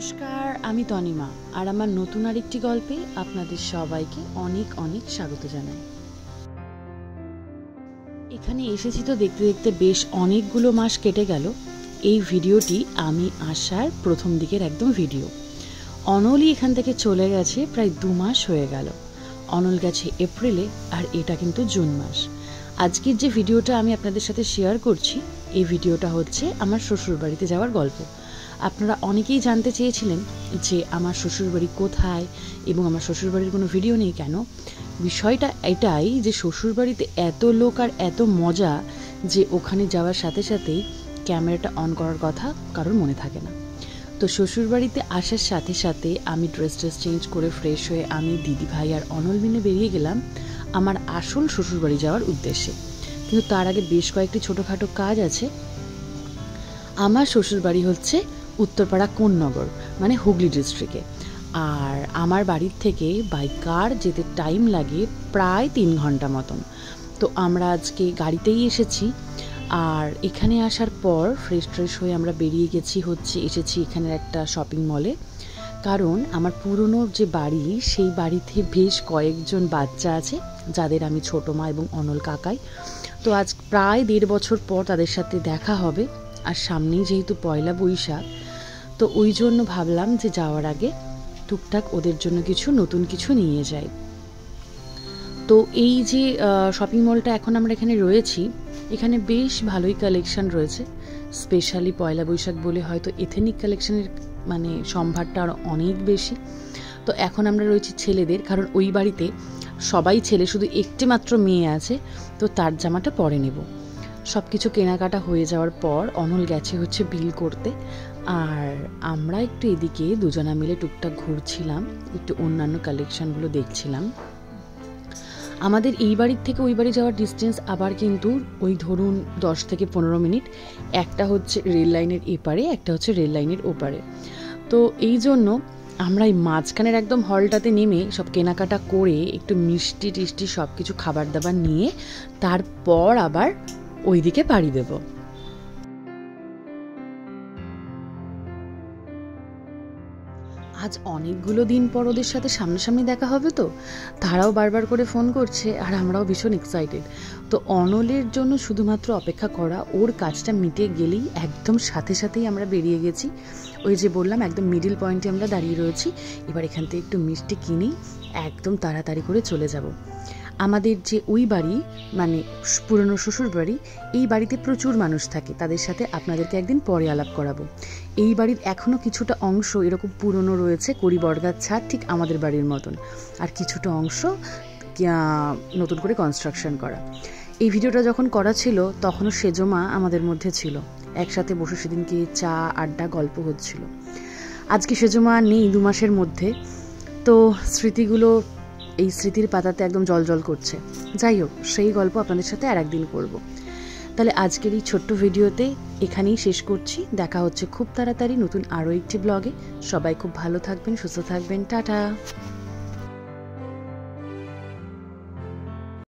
নমস্কার, আমি তনিমা আর আমার নতুন আরেকটি গল্পে আপনাদের সবাইকে অনেক অনেক স্বাগত জানাই। এখানে এসেছি তো দেখতে দেখতে বেশ অনেকগুলো মাস কেটে গেল। এই ভিডিওটি আমি আসার প্রথম দিকের একদম ভিডিও। অনলই এখান থেকে চলে গেছে প্রায় 2 মাস হয়ে গেল। অনল গেছে এপ্রিলে আর এটা কিন্তু জুন মাস। আজকের যে ভিডিওটা আমি আপনাদের সাথে শেয়ার করছি, এই ভিডিওটা হচ্ছে আমার শ্বশুরবাড়িতে যাওয়ার গল্প। আপনারা অনেকেই জানতে চেয়েছিলেন যে আমার শ্বশুরবাড়ি কোথায় এবং আমার শ্বশুরবাড়ির কোনো ভিডিও নেই কেন। বিষয়টা এটাই যে শ্বশুরবাড়িতে এত লোক আর এত মজা যে ওখানে যাওয়ার সাথে সাথেই ক্যামেরাটা অন করার কথা কারোর মনে থাকে না। তো শ্বশুরবাড়িতে আসার সাথে সাথে আমি ড্রেস চেঞ্জ করে ফ্রেশ হয়ে আমি দিদি ভাই আর অনল মিলে বেরিয়ে গেলাম আমার আসল শ্বশুরবাড়ি যাওয়ার উদ্দেশ্যে। কিন্তু তার আগে বেশ কয়েকটি ছোটোখাটো কাজ আছে। আমার শ্বশুরবাড়ি হচ্ছে উত্তরপাড়া কোন্নগর, মানে হুগলি ডিস্ট্রিক্টে। আর আমার বাড়ির থেকে বাই কার যেতে টাইম লাগে প্রায় 3 ঘন্টা মতন। তো আমরা আজকে গাড়িতেই এসেছি। আর এখানে আসার পর ফ্রেশ হয়ে আমরা বেরিয়ে এসেছি এখানের একটা শপিং মলে। কারণ আমার পুরনো যে বাড়ি, সেই বাড়িতে বেশ কয়েকজন বাচ্চা আছে যাদের আমি ছোটো মা এবং অনল কাকাই। তো আজ প্রায় 1.5 বছর পর তাদের সাথে দেখা হবে। আর সামনেই যেহেতু পয়লা বৈশাখ, তো ওই জন্য ভাবলাম যে যাওয়ার আগে টুকটাক ওদের জন্য নতুন কিছু নিয়ে যাই। তো এই যে শপিং মলটা এখন আমরা এখানে রয়েছি, এখানে বেশ ভালোই কালেকশন রয়েছে। স্পেশালি পয়লা বৈশাখ বলে হয়তো এথেনিক কালেকশনের মানে সম্ভারটা আরও অনেক বেশি। তো এখন আমরা রয়েছি ছেলেদের, কারণ ওই বাড়িতে সবাই ছেলে, শুধু একটি মাত্র মেয়ে আছে, তো তার জামাটা পরে নেব। সব কিছু কেনাকাটা হয়ে যাওয়ার পর অনল গেছে বিল করতে। আর আমরা একটু এদিকে দুজনা মিলে টুকটাক ঘুরছিলাম, একটু অন্যান্য কালেকশনগুলো দেখছিলাম। আমাদের এই বাড়ির থেকে ওই বাড়ি যাওয়ার ডিস্টেন্স আবার কিন্তু ওই ধরুন 10 থেকে 15 মিনিট। একটা হচ্ছে রেল লাইনের এপারে, একটা হচ্ছে রেল লাইনের ওপারে। তো এই জন্য আমরা এই মাঝখানের একদম হলটাতে নেমে সব কেনাকাটা করে একটু মিষ্টি টিষ্টি সব কিছু খাবার দাবার নিয়ে তারপর আবার ওইদিকে পাড়ি দেব। আজ অনেকগুলো দিন পর ওদের সাথে সামনাসামনি দেখা হবে। তো তারাও বারবার করে ফোন করছে আর আমরাও ভীষণ এক্সাইটেড। তো অনলের জন্য শুধুমাত্র অপেক্ষা করা, ওর কাজটা মিটে গেলেই একদম সাথেই আমরা বেরিয়ে গেছি। ওই যে বললাম একদম মিডিল পয়েন্টে আমরা দাঁড়িয়ে রয়েছি। এবার এখান থেকে একটু মিষ্টি কিনেই একদম তাড়াতাড়ি করে চলে যাব। আমাদের যে ওই বাড়ি, মানে পুরনো শ্বশুর বাড়ি, এই বাড়িতে প্রচুর মানুষ থাকে। তাদের সাথে আপনাদেরকে একদিন পরে আলাপ করাবো। এই বাড়ির এখনও কিছুটা অংশ এরকম পুরনো রয়েছে, কড়ি বর্গার ছাদ, ঠিক আমাদের বাড়ির মতন। আর কিছুটা অংশ নতুন করে কনস্ট্রাকশন করা। এই ভিডিওটা যখন করা ছিল তখনও সেজমা আমাদের মধ্যে ছিল। একসাথে বসে সেদিনকে চা আড্ডা গল্প হচ্ছিল। আজকে সেজমা নেই 2 মাসের মধ্যে। তো স্মৃতিগুলো এই স্মৃতির পাতাতে একদম জল করছে। যাই হোক, সেই গল্প আপনাদের সাথে আর একদিন করব। তাহলে আজকের এই ছোট্ট ভিডিওতে এখানেই শেষ করছি। দেখা হচ্ছে খুব তাড়াতাড়ি নতুন আরও একটি ব্লগে। সবাই খুব ভালো থাকবেন, সুস্থ থাকবেন। টাটা।